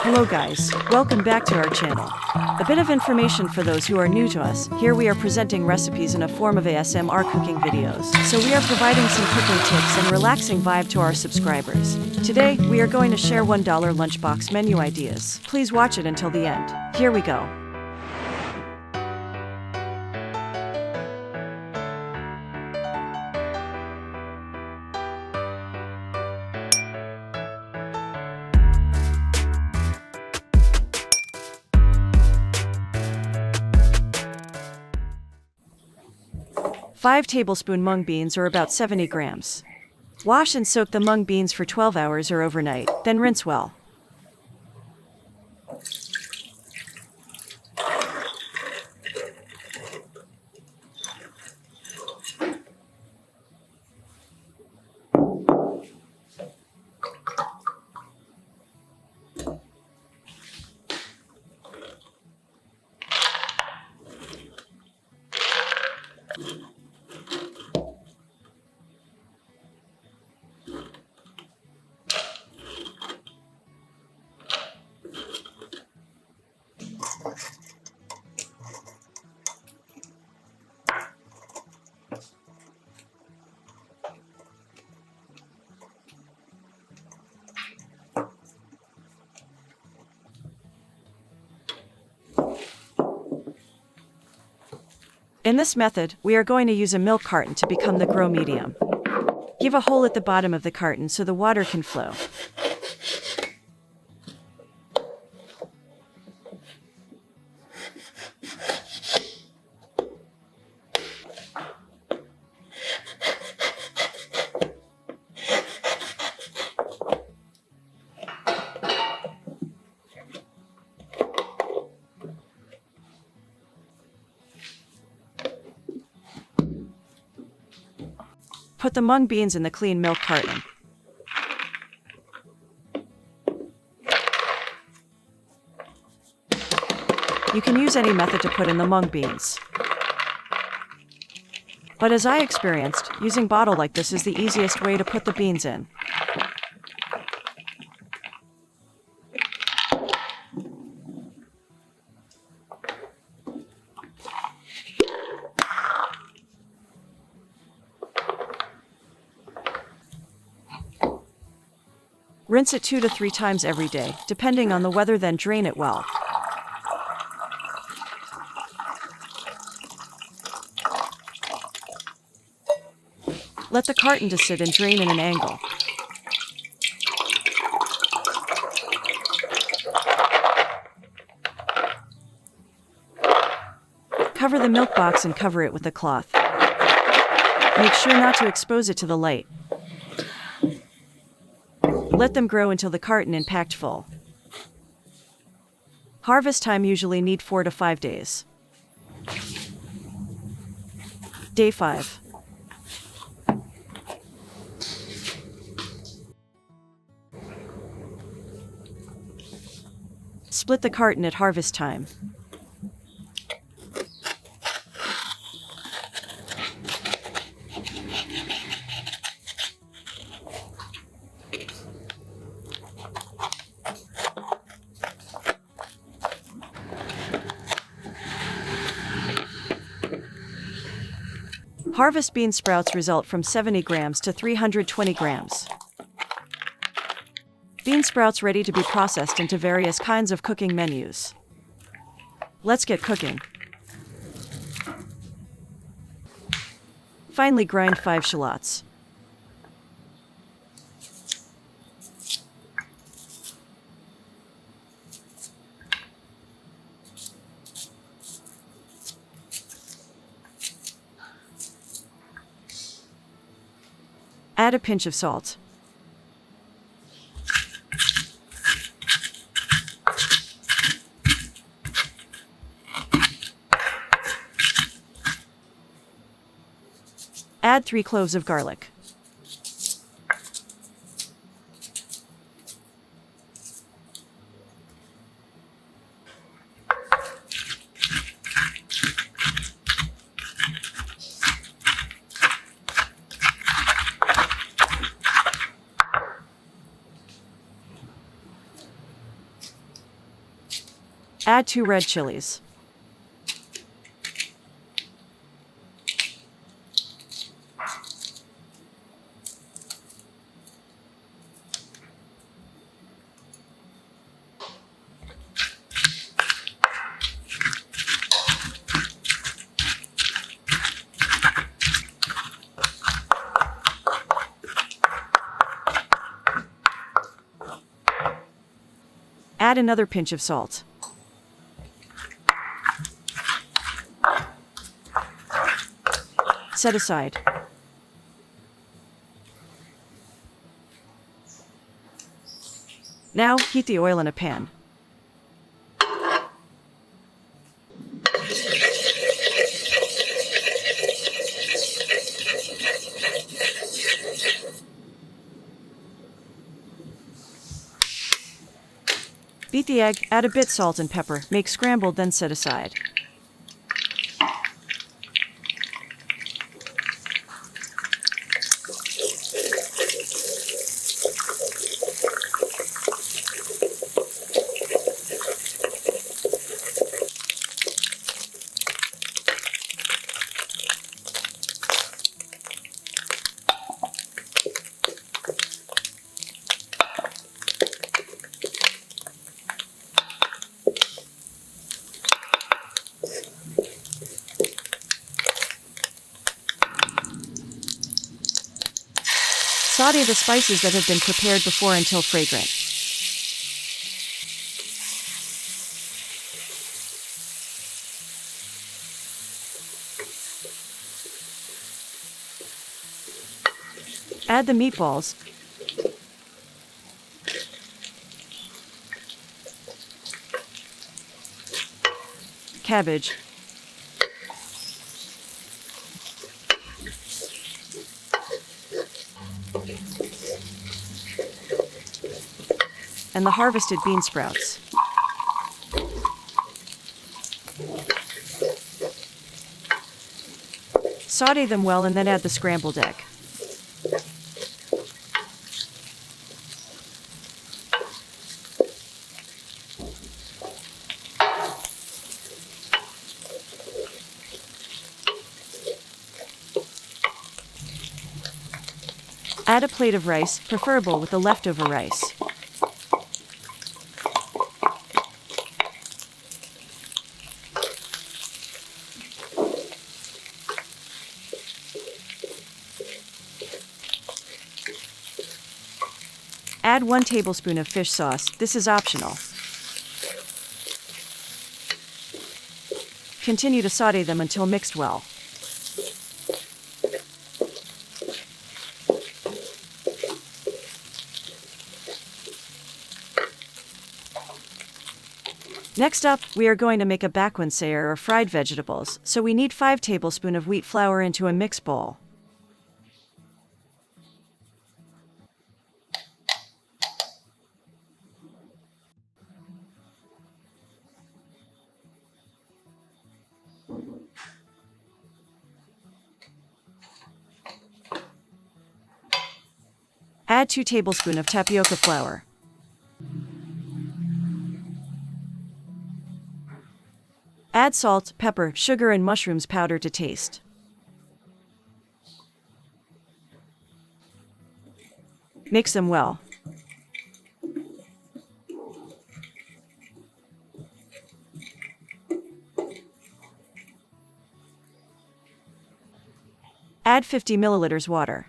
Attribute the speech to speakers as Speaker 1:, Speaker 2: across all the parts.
Speaker 1: Hello guys, welcome back to our channel. A bit of information for those who are new to us. Here we are presenting recipes in a form of ASMR cooking videos. So we are providing some cooking tips and relaxing vibe to our subscribers. Today, we are going to share $1 lunchbox menu ideas. Please watch it until the end. Here we go. Five tablespoon mung beans or about 70 grams. Wash and soak the mung beans for 12 hours or overnight, then rinse well. In this method, we are going to use a milk carton to become the grow medium. Give a hole at the bottom of the carton so the water can flow. Put the mung beans in the clean milk carton. You can use any method to put in the mung beans. But as I experienced, using bottle like this is the easiest way to put the beans in. Rinse it 2 to 3 times every day, depending on the weather, then drain it well. Let the carton to sit and drain in an angle. Cover the milk box and cover it with a cloth. Make sure not to expose it to the light. Let them grow until the carton is packed full. Harvest time usually need 4 to 5 days. Day 5. Split the carton at harvest time. Harvest bean sprouts result from 70 grams to 320 grams. Bean sprouts ready to be processed into various kinds of cooking menus. Let's get cooking. Finely grind 5 shallots. Add a pinch of salt. Add 3 cloves of garlic. Add 2 red chilies. Add another pinch of salt. Set aside. Now, heat the oil in a pan. Beat the egg, add a bit salt and pepper, make scrambled, then set aside. Sauté the spices that have been prepared before until fragrant. Add the meatballs. Cabbage. And the harvested bean sprouts. Sauté them well and then add the scrambled egg. Add a plate of rice, preferable with the leftover rice. Add 1 tablespoon of fish sauce. This is optional. Continue to sauté them until mixed well. Next up, we are going to make a bakwansayer or fried vegetables, so we need 5 tablespoons of wheat flour into a mix bowl. Add 2 tablespoons of tapioca flour. Add salt, pepper, sugar, and mushrooms powder to taste. Mix them well. Add 50 milliliters water.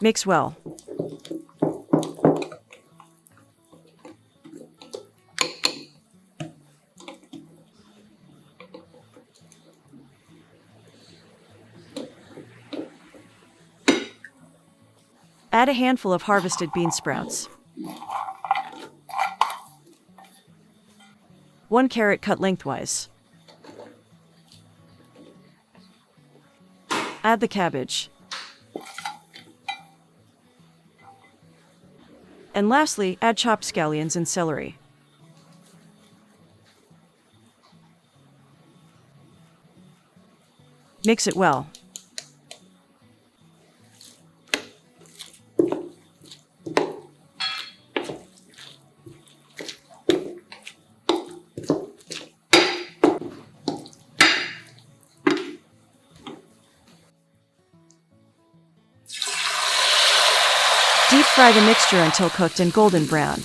Speaker 1: Mix well. Add a handful of harvested bean sprouts. 1 carrot cut lengthwise. Add the cabbage. And lastly, add chopped scallions and celery. Mix it well. Deep fry the mixture until cooked and golden brown.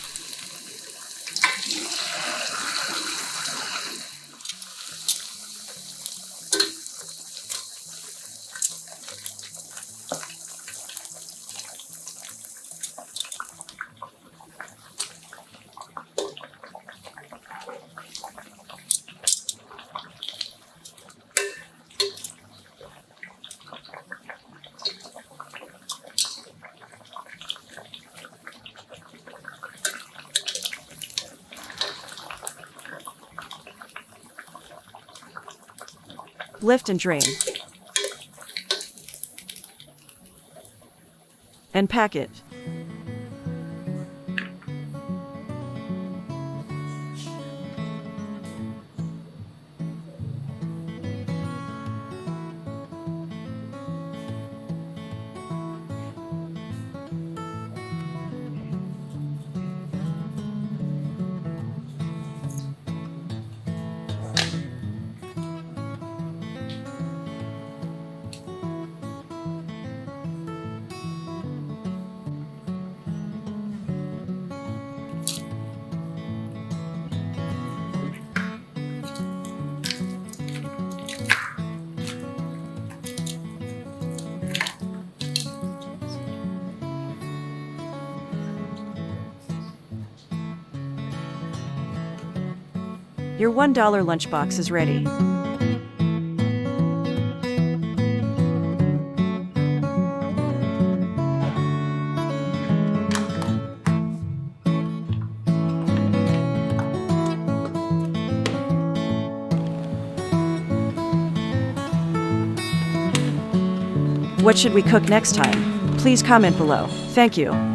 Speaker 1: Lift and drain. And pack it. Your $1 lunchbox is ready. What should we cook next time? Please comment below. Thank you.